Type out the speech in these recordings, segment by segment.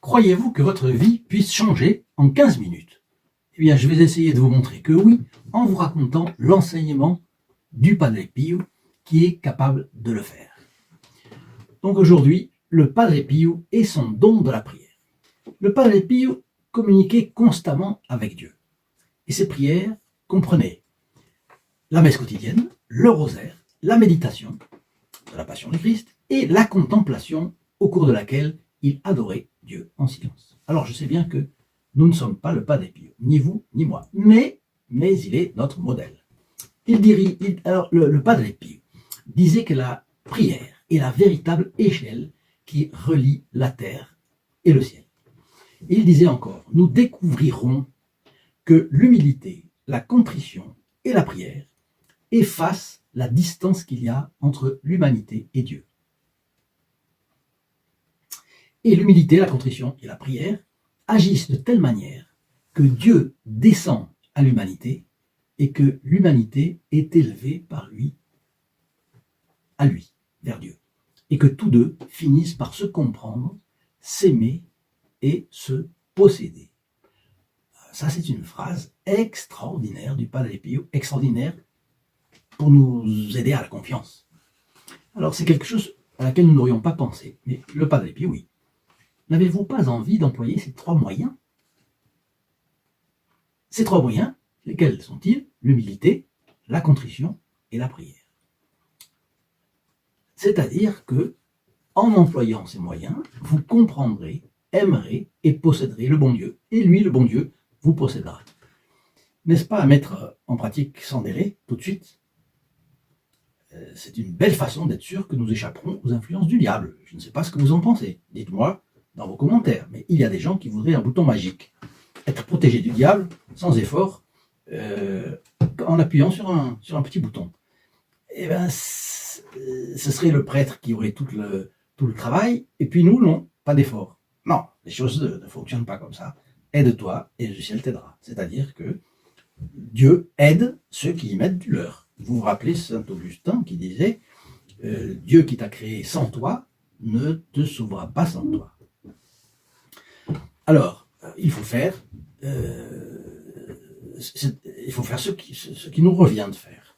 Croyez-vous que votre vie puisse changer en 15 minutes? Eh bien, je vais essayer de vous montrer que oui, en vous racontant l'enseignement du Padre Pio qui est capable de le faire. Donc aujourd'hui, le Padre Pio et son don de la prière. Le Padre Pio communiquait constamment avec Dieu. Et ses prières comprenaient la messe quotidienne, le rosaire, la méditation de la Passion du Christ et la contemplation au cours de laquelle il adorait Dieu en silence. Alors je sais bien que nous ne sommes pas le Padre Pio, ni vous ni moi, mais il est notre modèle. Le Padre Pio disait que la prière est la véritable échelle qui relie la terre et le ciel. Il disait encore, nous découvrirons que l'humilité, la contrition et la prière effacent la distance qu'il y a entre l'humanité et Dieu. Et l'humilité, la contrition et la prière agissent de telle manière que Dieu descend à l'humanité et que l'humanité est élevée par lui, à lui, vers Dieu. Et que tous deux finissent par se comprendre, s'aimer et se posséder. Ça, c'est une phrase extraordinaire du Padre Pio, extraordinaire pour nous aider à la confiance. Alors, c'est quelque chose à laquelle nous n'aurions pas pensé, mais le Padre Pio, oui. N'avez-vous pas envie d'employer ces trois moyens? Ces trois moyens, lesquels sont-ils? L'humilité, la contrition et la prière. C'est-à-dire que, en employant ces moyens, vous comprendrez, aimerez et posséderez le bon Dieu. Et lui, le bon Dieu, vous possédera. N'est-ce pas à mettre en pratique sans délai, tout de suite? C'est une belle façon d'être sûr que nous échapperons aux influences du diable. Je ne sais pas ce que vous en pensez. Dites-moi dans vos commentaires. Mais il y a des gens qui voudraient un bouton magique. Être protégé du diable, sans effort, en appuyant sur un petit bouton. Eh bien, ce serait le prêtre qui aurait tout le travail, et puis nous, non, pas d'effort. Non, les choses ne fonctionnent pas comme ça. Aide-toi, et le ciel t'aidera. C'est-à-dire que Dieu aide ceux qui y mettent du leur. Vous vous rappelez saint Augustin qui disait Dieu qui t'a créé sans toi ne te sauvera pas sans toi. Alors, il faut faire ce qui nous revient de faire.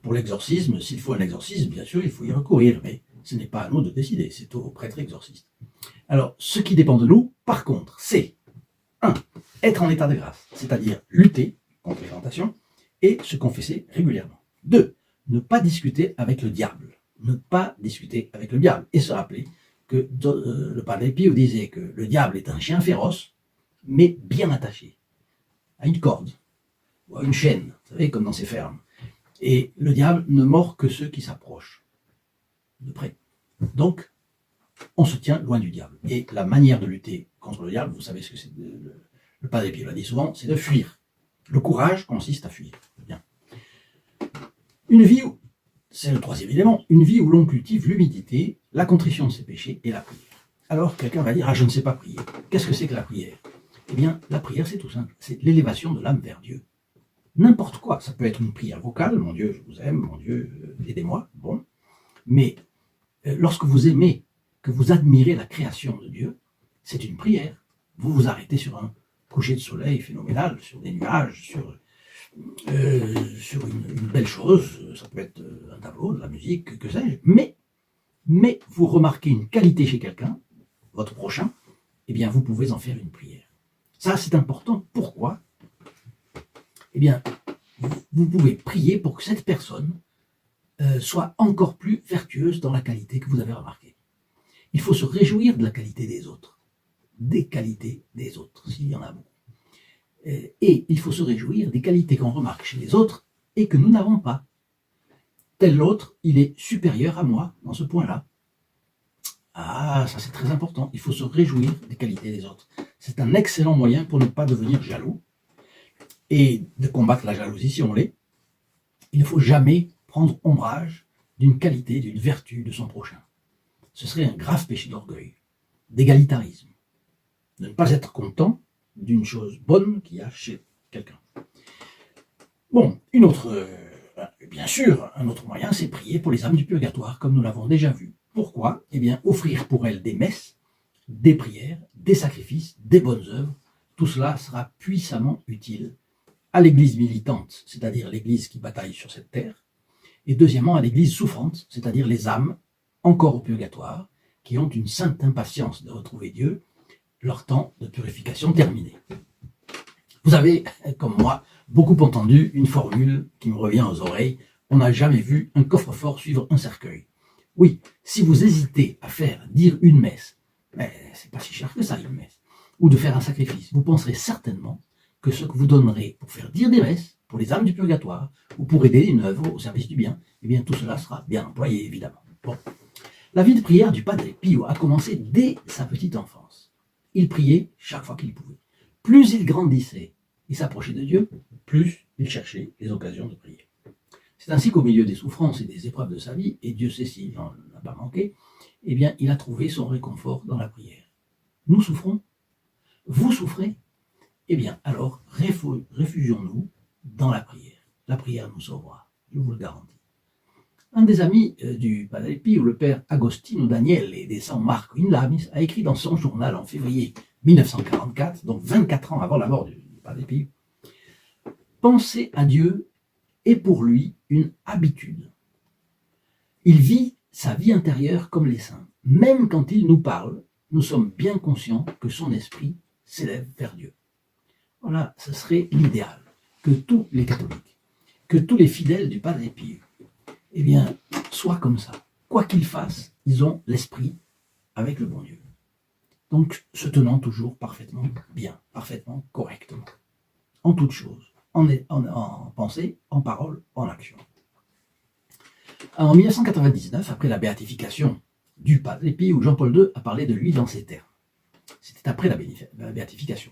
Pour l'exorcisme, s'il faut un exorcisme, bien sûr, il faut y recourir, mais ce n'est pas à nous de décider, c'est au prêtre exorciste. Alors, ce qui dépend de nous, par contre, c'est 1. Être en état de grâce, c'est-à-dire lutter contre les tentations et se confesser régulièrement. 2. Ne pas discuter avec le diable. Ne pas discuter avec le diable. Et se rappeler que le Padre Pio disait que le diable est un chien féroce, mais bien attaché à une corde ou à une chaîne, vous savez, comme dans ces fermes. Et le diable ne mord que ceux qui s'approchent de près. Donc, on se tient loin du diable. Et la manière de lutter contre le diable, vous savez ce que c'est, le Padre Pio l'a dit souvent, c'est de fuir. Le courage consiste à fuir. Bien. Une vie où, c'est le troisième élément, une vie où l'on cultive l'humilité, la contrition de ses péchés et la prière. Alors quelqu'un va dire, je ne sais pas prier. Qu'est-ce que c'est que la prière? Eh bien, la prière, c'est tout simple, c'est l'élévation de l'âme vers Dieu. N'importe quoi, ça peut être une prière vocale, mon Dieu, je vous aime, mon Dieu, aidez-moi, bon. Mais lorsque vous aimez, que vous admirez la création de Dieu, c'est une prière. Vous vous arrêtez sur un coucher de soleil phénoménal, sur des nuages, sur une belle chose, ça peut être un tableau, de la musique, que sais-je, mais vous remarquez une qualité chez quelqu'un, votre prochain, eh bien vous pouvez en faire une prière. Ça c'est important. Pourquoi? Eh bien, vous pouvez prier pour que cette personne soit encore plus vertueuse dans la qualité que vous avez remarquée. Il faut se réjouir de la qualité des autres, des qualités des autres, s'il y en a beaucoup. Et il faut se réjouir des qualités qu'on remarque chez les autres et que nous n'avons pas. Tel l'autre, il est supérieur à moi dans ce point-là. Ah, ça c'est très important. Il faut se réjouir des qualités des autres. C'est un excellent moyen pour ne pas devenir jaloux et de combattre la jalousie si on l'est. Il ne faut jamais prendre ombrage d'une qualité, d'une vertu de son prochain. Ce serait un grave péché d'orgueil, d'égalitarisme, de ne pas être content d'une chose bonne qu'il y a chez quelqu'un. Bon, bien sûr, un autre moyen, c'est prier pour les âmes du purgatoire, comme nous l'avons déjà vu. Pourquoi? Eh bien, offrir pour elles des messes des prières, des sacrifices, des bonnes œuvres. Tout cela sera puissamment utile à l'Église militante, c'est-à-dire l'Église qui bataille sur cette terre, et deuxièmement à l'Église souffrante, c'est-à-dire les âmes encore au purgatoire, qui ont une sainte impatience de retrouver Dieu, leur temps de purification terminé. Vous avez, comme moi, beaucoup entendu une formule qui me revient aux oreilles: on n'a jamais vu un coffre-fort suivre un cercueil. Oui, si vous hésitez à faire dire une messe, c'est pas si cher que ça, une messe, ou de faire un sacrifice, vous penserez certainement que ce que vous donnerez pour faire dire des messes, pour les âmes du purgatoire, ou pour aider une œuvre au service du bien, eh bien tout cela sera bien employé, évidemment. Bon. La vie de prière du Padre Pio a commencé dès sa petite enfance. Il priait chaque fois qu'il pouvait. Plus il grandissait et s'approchait de Dieu, plus il cherchait les occasions de prier. C'est ainsi qu'au milieu des souffrances et des épreuves de sa vie, et Dieu sait s'il n'en a pas manqué, eh bien, il a trouvé son réconfort dans la prière. Nous souffrons? Vous souffrez? Eh bien, alors, réfugions-nous dans la prière. La prière nous sauvera, je vous le garantis. Un des amis du Padre Pio, le père Agostino Daniele de San Marco in Lamis, a écrit dans son journal en février 1944, donc 24 ans avant la mort du Padre Pio: penser à Dieu est pour lui une habitude. Il vit sa vie intérieure comme les saints. Même quand il nous parle, nous sommes bien conscients que son esprit s'élève vers Dieu. Voilà, ce serait l'idéal, que tous les catholiques, que tous les fidèles du Padre Pio, eh bien, soient comme ça. Quoi qu'ils fassent, ils ont l'esprit avec le bon Dieu. Donc, se tenant toujours parfaitement bien, parfaitement correctement, en toutes choses, en pensée, en parole, en action. En 1999, après la béatification du Padre Pio, Jean-Paul II a parlé de lui dans ces termes. C'était après la béatification.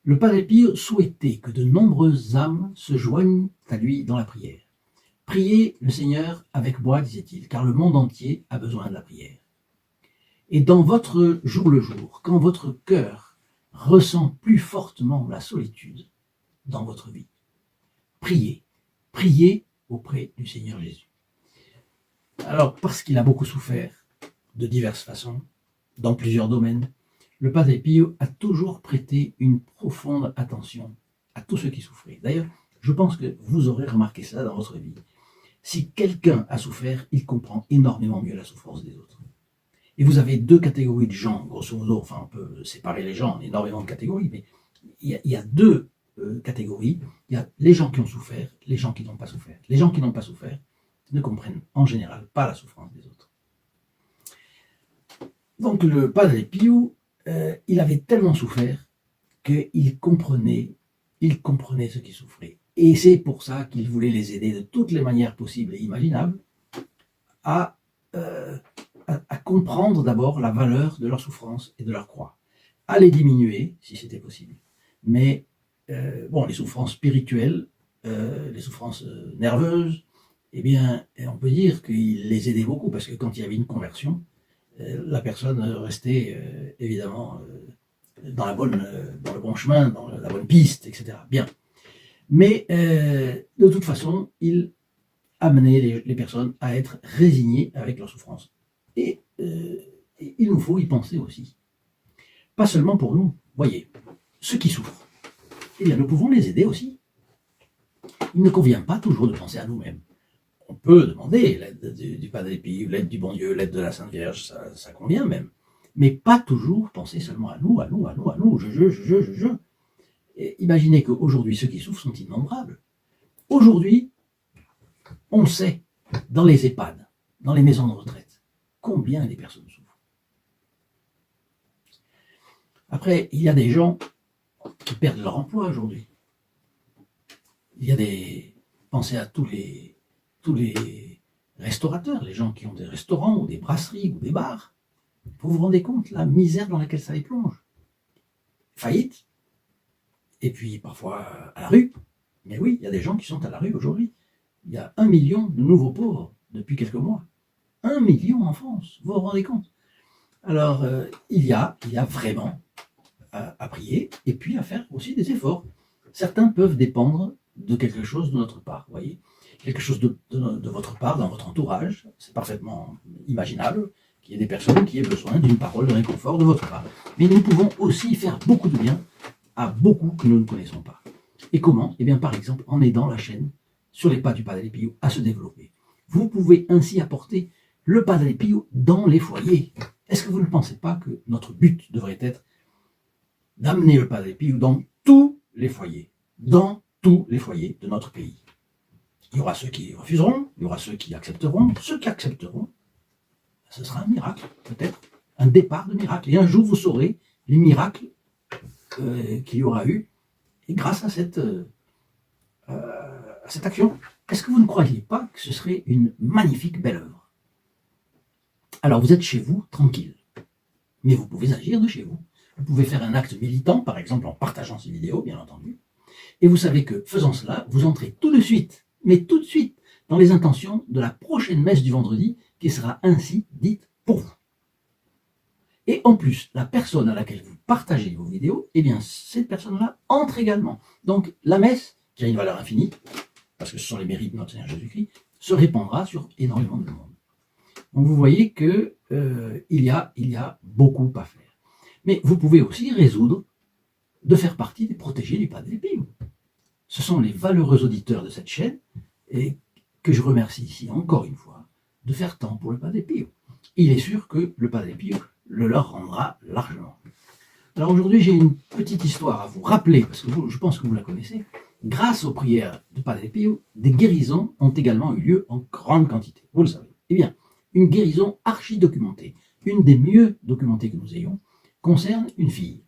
Le Padre Pio souhaitait que de nombreuses âmes se joignent à lui dans la prière. Priez le Seigneur avec moi, disait-il, car le monde entier a besoin de la prière. Et dans votre jour le jour, quand votre cœur ressent plus fortement la solitude dans votre vie, priez, priez auprès du Seigneur Jésus. Alors, parce qu'il a beaucoup souffert de diverses façons, dans plusieurs domaines, le Padre Pio a toujours prêté une profonde attention à tous ceux qui souffraient. D'ailleurs, je pense que vous aurez remarqué ça dans votre vie. Si quelqu'un a souffert, il comprend énormément mieux la souffrance des autres. Et vous avez deux catégories de gens, grosso modo, enfin on peut séparer les gens en énormément de catégories, mais il y a deux catégories. Il y a les gens qui ont souffert, les gens qui n'ont pas souffert. Les gens qui n'ont pas souffert ne comprennent en général pas la souffrance des autres. Donc le Padre Pio, il avait tellement souffert qu'il comprenait ceux qui souffraient. Et c'est pour ça qu'il voulait les aider de toutes les manières possibles et imaginables à comprendre d'abord la valeur de leur souffrance et de leur croix, à les diminuer si c'était possible. Mais les souffrances spirituelles, les souffrances nerveuses, eh bien, on peut dire qu'il les aidait beaucoup, parce que quand il y avait une conversion, la personne restait évidemment dans le bon chemin, dans la bonne piste, etc. Bien. Mais de toute façon, il amenait les personnes à être résignées avec leur souffrance. Et il nous faut y penser aussi. Pas seulement pour nous. Voyez, ceux qui souffrent, eh bien, nous pouvons les aider aussi. Il ne convient pas toujours de penser à nous-mêmes. On peut demander l'aide du Padre Pio, l'aide du bon Dieu, l'aide de la Sainte Vierge, ça convient même. Mais pas toujours penser seulement à nous, je. Et imaginez qu'aujourd'hui, ceux qui souffrent sont innombrables. Aujourd'hui, on sait, dans les EHPAD, dans les maisons de retraite, combien les personnes souffrent. Après, il y a des gens qui perdent leur emploi aujourd'hui. Il y a pensez à tous les restaurateurs, les gens qui ont des restaurants ou des brasseries ou des bars. Vous vous rendez compte la misère dans laquelle ça les plonge? Faillite. Et puis parfois à la rue. Mais oui, il y a des gens qui sont à la rue aujourd'hui. Il y a 1 million de nouveaux pauvres depuis quelques mois. 1 million en France, vous vous rendez compte? Alors, il y a vraiment à prier et puis à faire aussi des efforts. Certains peuvent dépendre de quelque chose de notre part, vous voyez, quelque chose de votre part, dans votre entourage, c'est parfaitement imaginable, qu'il y ait des personnes qui aient besoin d'une parole de réconfort de votre part. Mais nous pouvons aussi faire beaucoup de bien à beaucoup que nous ne connaissons pas. Et comment? Eh bien, par exemple, en aidant la chaîne sur les pas du Padre Pio à se développer. Vous pouvez ainsi apporter le Padre Pio dans les foyers. Est-ce que vous ne pensez pas que notre but devrait être d'amener le Padre Pio dans tous les foyers, dans tous les foyers de notre pays? Il y aura ceux qui refuseront, il y aura ceux qui accepteront. Ceux qui accepteront, ce sera un miracle, peut-être, un départ de miracle. Et un jour, vous saurez les miracles qu'il y aura eu, et grâce à cette action. Est-ce que vous ne croyez pas que ce serait une magnifique belle œuvre? Alors, vous êtes chez vous, tranquille, mais vous pouvez agir de chez vous. Vous pouvez faire un acte militant, par exemple en partageant ces vidéos, bien entendu. Et vous savez que, faisant cela, vous entrez tout de suite, mais tout de suite, dans les intentions de la prochaine messe du vendredi, qui sera ainsi dite pour vous. Et en plus, la personne à laquelle vous partagez vos vidéos, eh bien, cette personne-là entre également. Donc, la messe, qui a une valeur infinie, parce que ce sont les mérites de notre Seigneur Jésus-Christ, se répandra sur énormément de monde. Donc, vous voyez que il y a beaucoup à faire. Mais vous pouvez aussi résoudre de faire partie des protégés du Padre Pio. Ce sont les valeureux auditeurs de cette chaîne, et que je remercie ici encore une fois, de faire tant pour le Padre Pio. Il est sûr que le Padre Pio le leur rendra largement. Alors aujourd'hui, j'ai une petite histoire à vous rappeler, parce que je pense que vous la connaissez. Grâce aux prières de Padre Pio, des guérisons ont également eu lieu en grande quantité. Vous le savez. Eh bien, une guérison archi-documentée, une des mieux documentées que nous ayons, concerne une fille,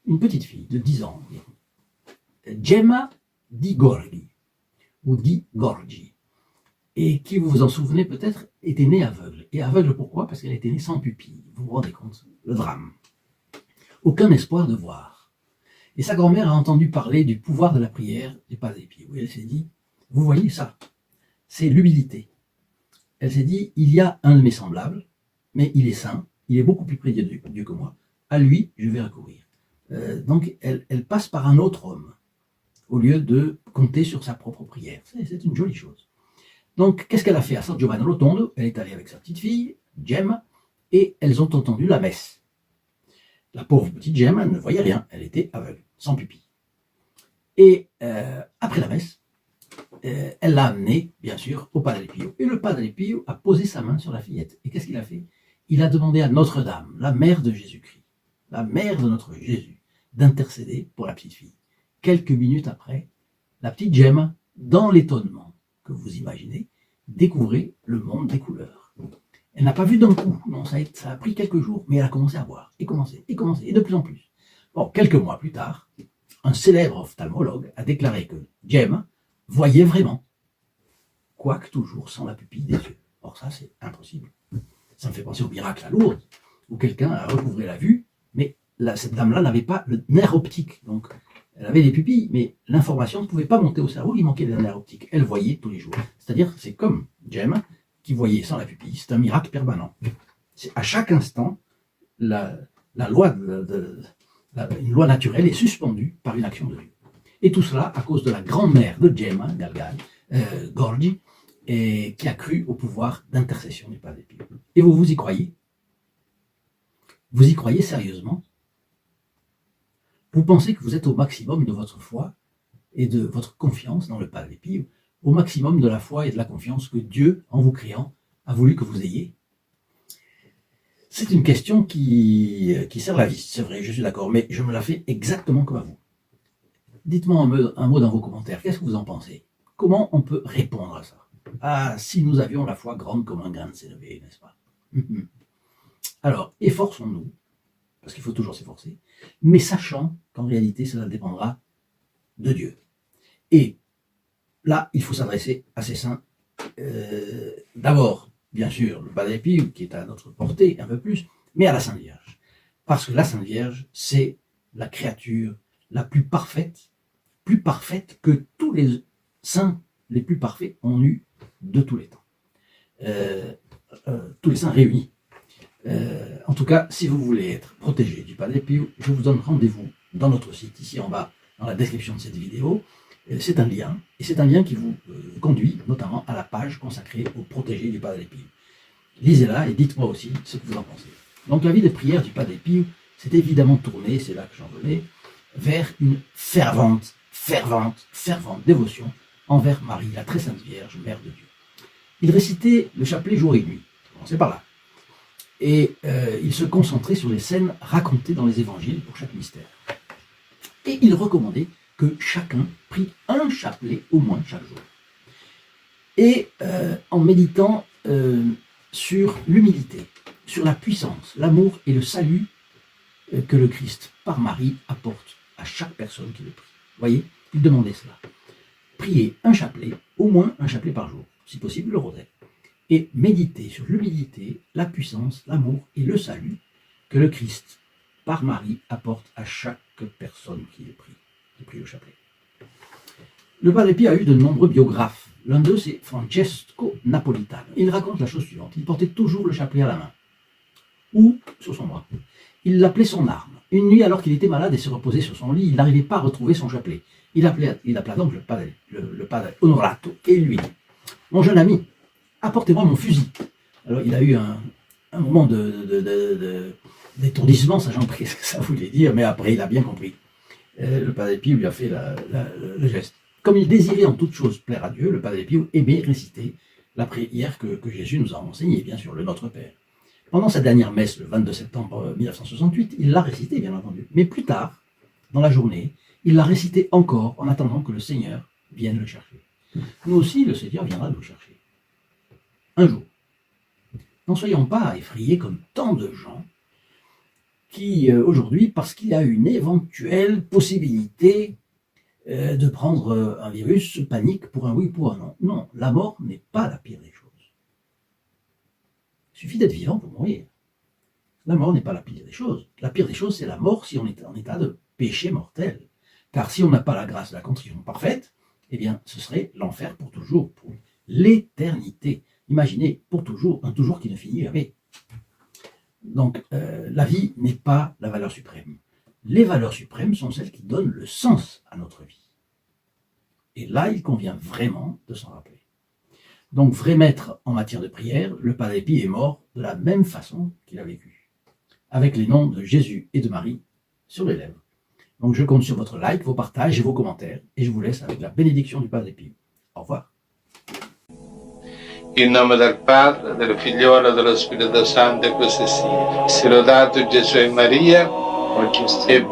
une petite fille de 10 ans environ, Gemma Di Gorgi, ou Di Gorgi, et qui, vous vous en souvenez peut-être, était née aveugle. Et aveugle pourquoi? Parce qu'elle était née sans pupille. Vous vous rendez compte? Le drame. Aucun espoir de voir. Et sa grand-mère a entendu parler du pouvoir de la prière du Padre Pio. Et elle s'est dit, vous voyez ça, c'est l'humilité. Elle s'est dit, il y a un de mes semblables, mais il est saint, il est beaucoup plus près de Dieu que moi. À lui, je vais recourir. Donc, elle passe par un autre homme, au lieu de compter sur sa propre prière. C'est une jolie chose. Donc, qu'est-ce qu'elle a fait à San Giovanni Rotondo? Elle est allée avec sa petite fille, Gemma, et elles ont entendu la messe. La pauvre petite Gemma ne voyait rien, elle était aveugle, sans pupille. Et après la messe, elle l'a amenée, bien sûr, au Padre Pio. Et le Padre Pio a posé sa main sur la fillette. Et qu'est-ce qu'il a fait? Il a demandé à Notre-Dame, la mère de Jésus-Christ, la mère de notre Jésus, d'intercéder pour la petite fille. Quelques minutes après, la petite Gemma, dans l'étonnement que vous imaginez, découvrait le monde des couleurs. Elle n'a pas vu d'un coup, non, ça a pris quelques jours, mais elle a commencé à voir, et de plus en plus. Bon, quelques mois plus tard, un célèbre ophtalmologue a déclaré que Gemma voyait vraiment, quoique toujours sans la pupille des yeux. Or ça, c'est impossible. Ça me fait penser au miracle à Lourdes, où quelqu'un a recouvré la vue, mais cette dame-là n'avait pas le nerf optique, donc elle avait des pupilles, mais l'information ne pouvait pas monter au cerveau, il manquait des nerfs optiques. Elle voyait tous les jours. C'est-à-dire, c'est comme Gemma, qui voyait sans la pupille, c'est un miracle permanent. C'est à chaque instant, une loi naturelle est suspendue par une action de Dieu. Et tout cela à cause de la grand-mère de Gemma, Gorgi, et qui a cru au pouvoir d'intercession du Padre Pio. Et vous y croyez? Vous y croyez sérieusement? Vous pensez que vous êtes au maximum de votre foi et de votre confiance dans le Padre Pio, au maximum de la foi et de la confiance que Dieu, en vous créant, a voulu que vous ayez? C'est une question qui sert la vie, c'est vrai, je suis d'accord, mais je me la fais exactement comme à vous. Dites-moi un mot dans vos commentaires, qu'est-ce que vous en pensez? Comment on peut répondre à ça? Ah, si nous avions la foi grande comme un grain de sénévé, n'est-ce pas? Alors, efforçons-nous, parce qu'il faut toujours s'efforcer, mais sachant qu'en réalité, cela dépendra de Dieu. Et là, il faut s'adresser à ces saints. D'abord, bien sûr, le Padre Pio, qui est à notre portée un peu plus, mais à la Sainte Vierge. Parce que la Sainte Vierge, c'est la créature la plus parfaite que tous les saints les plus parfaits ont eu de tous les temps. Tous les saints réunis. En tout cas, si vous voulez être protégé du Padre Pio, je vous donne rendez-vous dans notre site, ici en bas, dans la description de cette vidéo. C'est un lien qui vous conduit notamment à la page consacrée aux protégés du Padre Pio. Lisez-la et dites-moi aussi ce que vous en pensez. Donc la vie de prière du Padre Pio s'est évidemment tournée, c'est là que j'en venais, vers une fervente dévotion envers Marie, la très sainte Vierge, Mère de Dieu. Il récitait le chapelet jour et nuit, commencez par là. Et il se concentrait sur les scènes racontées dans les évangiles pour chaque mystère. Et il recommandait que chacun prie un chapelet au moins chaque jour. Et en méditant sur l'humilité, sur la puissance, l'amour et le salut que le Christ, par Marie, apporte à chaque personne qui le prie. Vous voyez, il demandait cela. Priez un chapelet, au moins un chapelet par jour, si possible le rosaire, et méditez sur l'humilité, la puissance, l'amour et le salut que le Christ, par Marie, apporte à chaque personne qui le prie le chapelet. Le Padre Pio a eu de nombreux biographes. L'un d'eux, c'est Francesco Napolitano. Il raconte la chose suivante. Il portait toujours le chapelet à la main, ou sur son bras. Il l'appelait son arme. Une nuit, alors qu'il était malade et se reposait sur son lit, il n'arrivait pas à retrouver son chapelet. Il appela donc le padre Onorato et lui dit « Mon jeune ami, apportez-moi mon fusil. » Alors il a eu un moment d'étourdissement, sachant pas ce que ça voulait dire, mais après il a bien compris. Le Padre Pio lui a fait le geste. Comme il désirait en toute chose plaire à Dieu, le Padre Pio aimait réciter la prière que Jésus nous a enseignée, bien sûr, le Notre Père. Pendant sa dernière messe, le 22 septembre 1968, il l'a récité, bien entendu. Mais plus tard, dans la journée, il l'a récité encore en attendant que le Seigneur vienne le chercher. Nous aussi, le Seigneur viendra nous chercher. Un jour. N'en soyons pas effrayés comme tant de gens qui, aujourd'hui, parce qu'il y a une éventuelle possibilité de prendre un virus, paniquent pour un oui ou pour un non. Non, la mort n'est pas la pire des choses. Il suffit d'être vivant pour mourir. La mort n'est pas la pire des choses. La pire des choses, c'est la mort si on est en état de péché mortel. Car si on n'a pas la grâce de la contrition parfaite, eh bien, ce serait l'enfer pour toujours, pour l'éternité. Imaginez, pour toujours, un toujours qui ne finit jamais. Donc, la vie n'est pas la valeur suprême. Les valeurs suprêmes sont celles qui donnent le sens à notre vie. Et là, il convient vraiment de s'en rappeler. Donc, vrai maître en matière de prière, le Padre Pio est mort de la même façon qu'il a vécu, avec les noms de Jésus et de Marie sur les lèvres. Donc, je compte sur votre like, vos partages et vos commentaires, et je vous laisse avec la bénédiction du Padre Pio. Au revoir. In nome del Padre, del Figliolo e dello Spirito Santo, e così sia. Sia lodato Gesù e Maria, e